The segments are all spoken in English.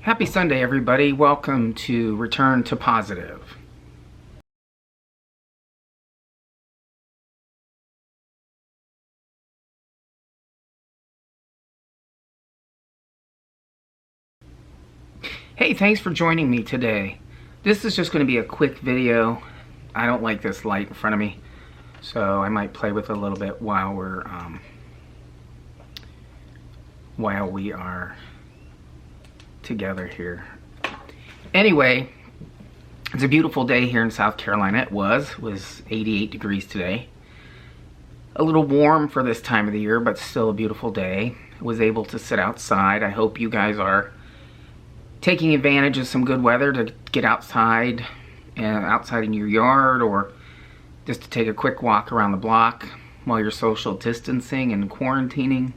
Happy Sunday, everybody. Welcome to Return to Positive. Hey, thanks for joining me today. This is just going to be a quick video. I don't like this light in front of me, so I might play with it a little bit while we are together here. Anyway, it's a beautiful day here in South Carolina. It was 88 degrees today. A little warm for this time of the year, but still a beautiful day. I was able to sit outside. I hope you guys are taking advantage of some good weather to get outside in your yard, or just to take a quick walk around the block while you're social distancing and quarantining.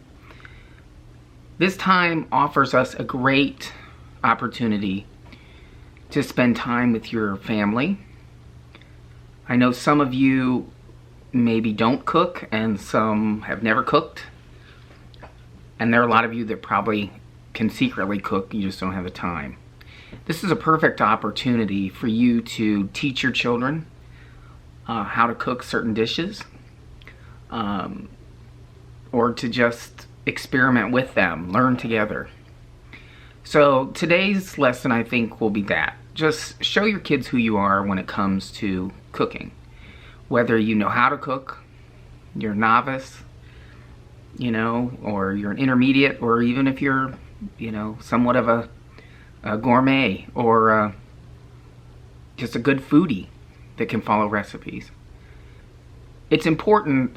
This time offers us a great opportunity to spend time with your family. I know some of you maybe don't cook, and some have never cooked. And there are a lot of you that probably can secretly cook, you just don't have the time. This is a perfect opportunity for you to teach your children how to cook certain dishes, or to just experiment with them, learn together. So today's lesson, I think, will be that. Just show your kids who you are when it comes to cooking. Whether you know how to cook, you're a novice, or you're an intermediate, or even if you're somewhat of a gourmet, or just a good foodie that can follow recipes. It's important,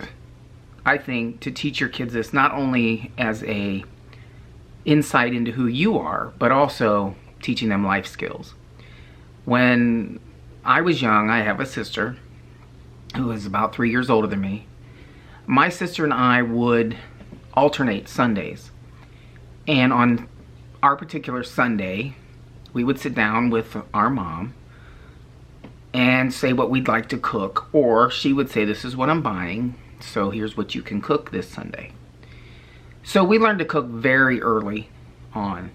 I think, to teach your kids this not only as a insight into who you are, but also teaching them life skills. When I was young, I have a sister who is about 3 years older than me. My sister and I would alternate Sundays. And on our particular Sunday, we would sit down with our mom and say what we'd like to cook, or she would say, this is what I'm buying, so here's what you can cook this Sunday. So we learned to cook very early on.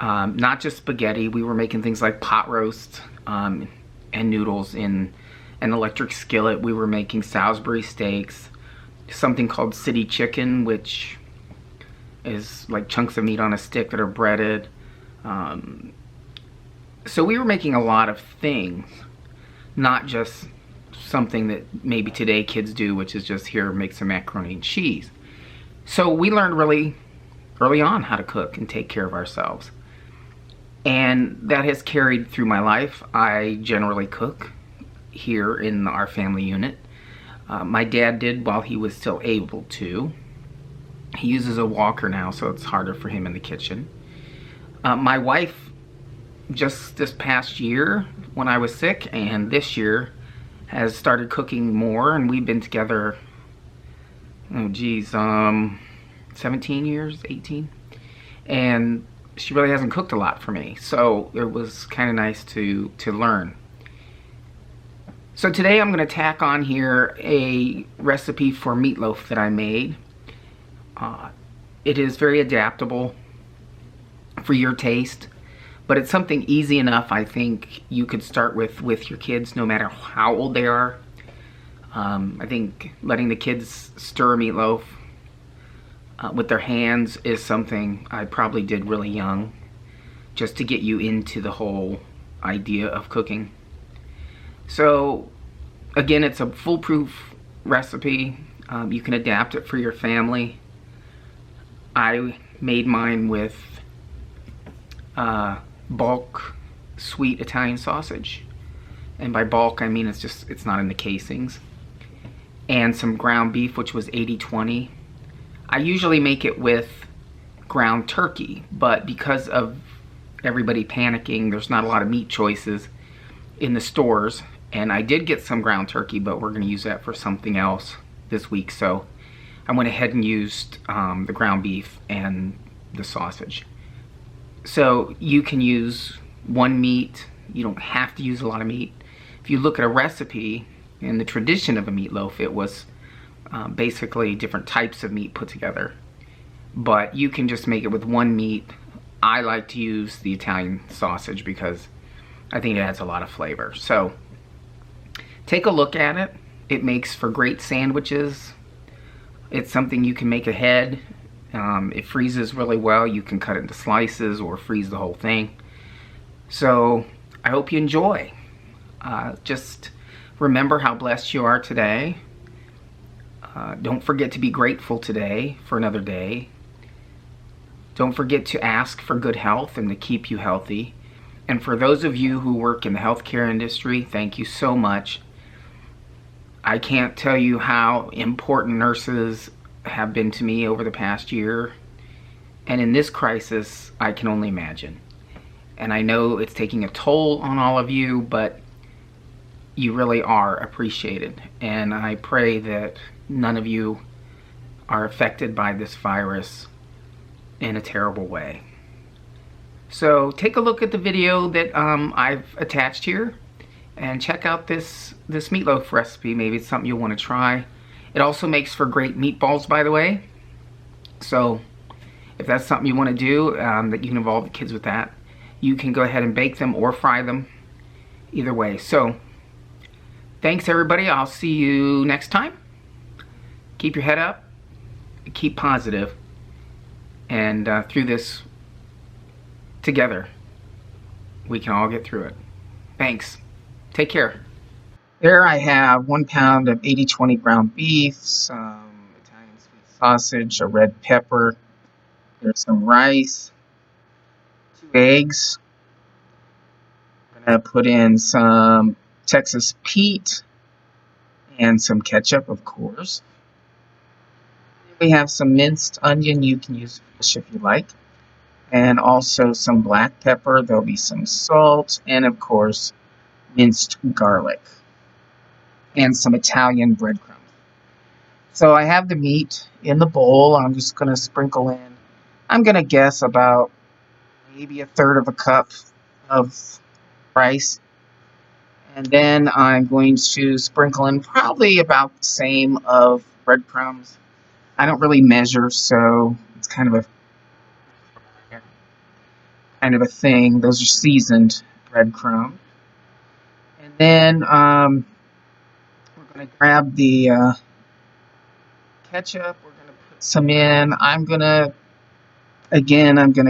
Not just spaghetti. We were making things like pot roast and noodles in an electric skillet. We were making Salisbury steaks, something called city chicken, which is like chunks of meat on a stick that are breaded. So we were making a lot of things, not just something that maybe today kids do, which is just here, make some macaroni and cheese. So we learned really early on how to cook and take care of ourselves. And that has carried through my life. I generally cook here in our family unit. My dad did while he was still able to. He uses a walker now, so it's harder for him in the kitchen. My wife, just this past year when I was sick, and this year, has started cooking more, and we've been together, 17 years, 18. And she really hasn't cooked a lot for me, so it was kind of nice to learn. So today I'm going to tack on here a recipe for meatloaf that I made. It is very adaptable for your taste, but it's something easy enough, I think, you could start with your kids no matter how old they are. I think letting the kids stir meatloaf with their hands is something I probably did really young, just to get you into the whole idea of cooking. So again, it's a foolproof recipe. You can adapt it for your family. I made mine with bulk sweet Italian sausage, and by bulk I mean it's not in the casings, and some ground beef, which was 80-20. I usually make it with ground turkey, but because of everybody panicking, there's not a lot of meat choices in the stores, and I did get some ground turkey, but we're going to use that for something else this week, so I went ahead and used the ground beef and the sausage. So you can use one meat. You don't have to use a lot of meat. If you look at a recipe in the tradition of a meatloaf, it was basically different types of meat put together. But you can just make it with one meat, I like to use the Italian sausage because I think it adds a lot of flavor. So take a look at it. It makes for great sandwiches. It's something you can make ahead. It freezes really well. You can cut it into slices or freeze the whole thing. So I hope you enjoy. Just remember how blessed you are today. Don't forget to be grateful today for another day. Don't forget to ask for good health and to keep you healthy. And for those of you who work in the healthcare industry, thank you so much. I can't tell you how important nurses have been to me over the past year. And in this crisis, I can only imagine. And I know it's taking a toll on all of you, but you really are appreciated. And I pray that none of you are affected by this virus in a terrible way. So take a look at the video that I've attached here and check out this meatloaf recipe. Maybe it's something you'll want to try. It also makes for great meatballs, by the way. So if that's something you want to do, that you can involve the kids with that, you can go ahead and bake them or fry them. Either way. So thanks everybody. I'll see you next time. Keep your head up. Keep positive. And through this together, we can all get through it. Thanks. Take care. There I have 1 pound of 80/20 ground beef, some Italian sweet sausage, a red pepper. There's some rice, 2 eggs. I'm going to put in some Texas Pete and some ketchup, of course. We have some minced onion. You can use fish if you like. And also some black pepper. There'll be some salt and, of course, minced garlic. And some Italian breadcrumbs. So I have the meat in the bowl. I'm just going to sprinkle in, I'm going to guess about maybe 1/3 of a cup of rice. And then I'm going to sprinkle in probably about the same of breadcrumbs. I don't really measure, so it's kind of a thing. Those are seasoned breadcrumbs. And then we're going to grab the ketchup. We're going to put some in. I'm going to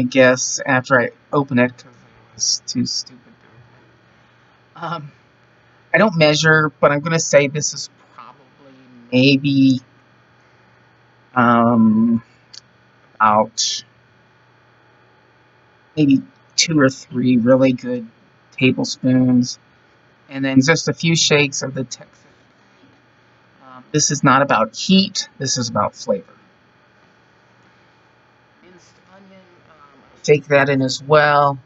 guess after I open it because I was too stupid to open it. I don't measure, but I'm going to say this is probably maybe about maybe 2 or 3 really good tablespoons. And then just a few shakes of the Texas. This is not about heat. This is about flavor. Minced onion, shake that in as well.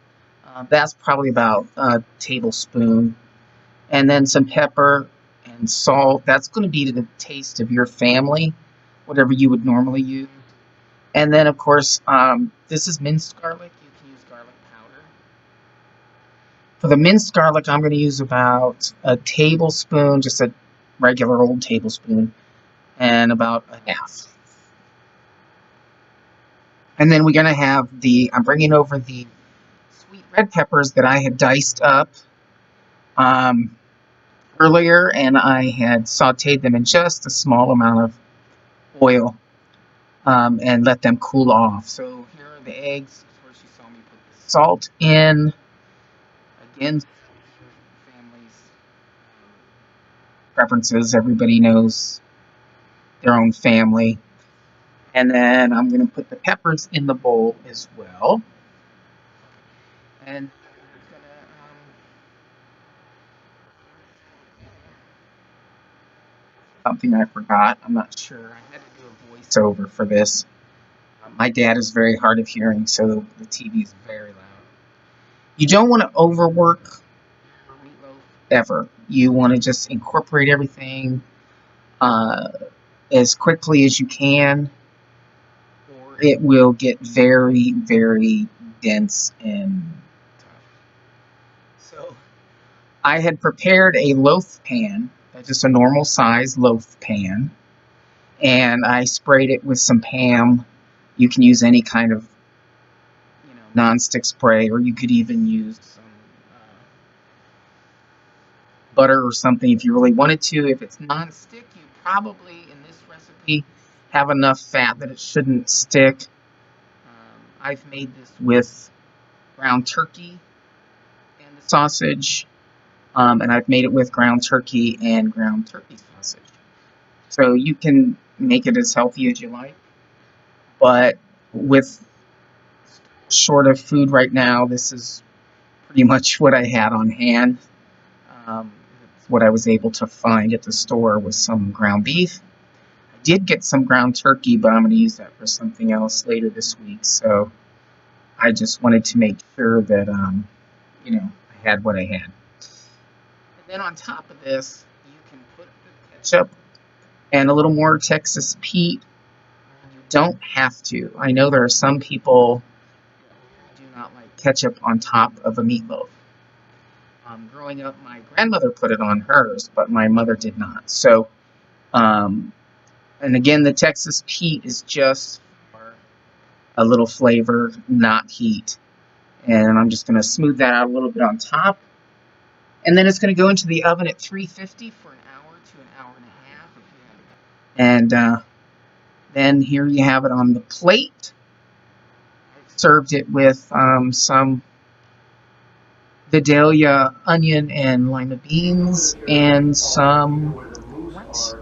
That's probably about a tablespoon. And then some pepper and salt. That's going to be to the taste of your family, whatever you would normally use. And then, of course, this is minced garlic. You can use garlic powder. For the minced garlic, I'm going to use about a tablespoon, just a regular old tablespoon, and about a half. And then we're going to have I'm bringing over the sweet red peppers that I had diced up earlier, and I had sauteed them in just a small amount of oil and let them cool off. So here are the eggs. First you saw me put the salt in. Again, family's preferences. Everybody knows their own family. And then I'm going to put the peppers in the bowl as well. And something I forgot. I'm not sure. I had to do a voiceover for this. My dad is very hard of hearing, so the TV is very loud. You don't want to overwork your meatloaf ever. You want to just incorporate everything as quickly as you can, or it will get very, very dense and tough. So I had prepared a loaf pan, just a normal size loaf pan, and I sprayed it with some Pam. You can use any kind of nonstick spray, or you could even use some butter or something if you really wanted to. If it's nonstick, you probably, in this recipe, have enough fat that it shouldn't stick. I've made this with ground turkey and the sausage, and I've made it with ground turkey and ground turkey sausage. So you can make it as healthy as you like, but with short of food right now, this is pretty much what I had on hand. It's what I was able to find at the store with some ground beef. I did get some ground turkey, but I'm going to use that for something else later this week. So I just wanted to make sure that, I had what I had. And then on top of this, you can put the ketchup and a little more Texas Pete. You don't have to. I know there are some people who do not like ketchup on top of a meatloaf. Growing up, my grandmother put it on hers, but my mother did not. So, and again, the Texas Pete is just for a little flavor, not heat. And I'm just going to smooth that out a little bit on top. And then it's going to go into the oven at 350 for an hour to an hour and a half. And then here you have it on the plate. I served it with some Vidalia onion and lima beans and some rice.